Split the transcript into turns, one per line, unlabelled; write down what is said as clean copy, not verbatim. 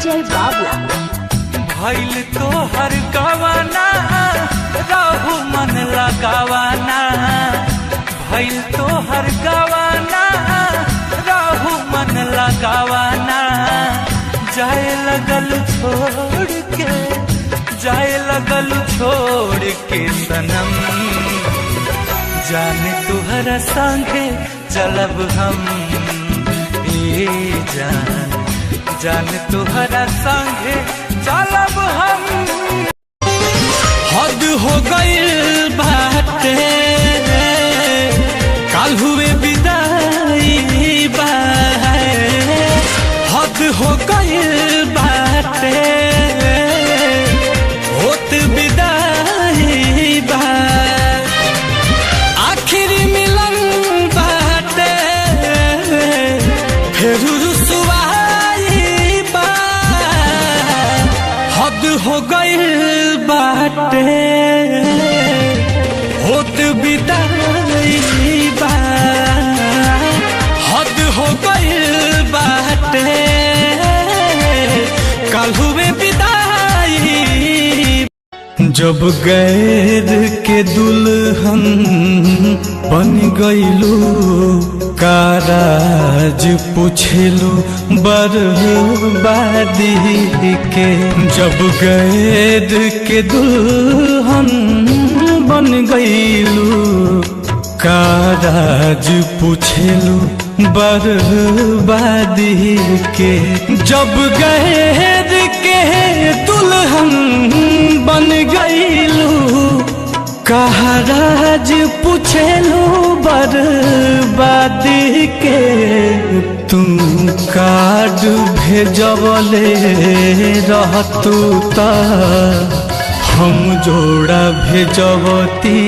विजय बाबू।
भइल तो हर गवाना रहू मन लगावाना, भइल तो हर गवाना रहू मन लगावाना। जाए लगल छोड़ के, जाए लगल छोड़ के सनम, जाने तुहरा संगे चलब हम। ए जान, जान तुहरा संगे चलब हम। हद हो गइल बाटे काल हुए विदाई बा, हद हो गइल बाटे होत विदाई बा। आखिरी मिलन बाटे फिर रुसवाई बा, हद हो गइल बाटे होत विदाई बा, हद हो गइल बाटे कल हुए विदाई। जब गैर के दुल्हन बन गइलू काराज पूछलू बर्बादी के। जब गैर के दुल्हन बन गइलू काराज पूछलू बर्बादी के। जब गैर के दुल्हन बन गइलू काराज पूछलू बर्बादी के। तुम कार्ड भेजवले रहतू त हम जोड़ा भेजवती।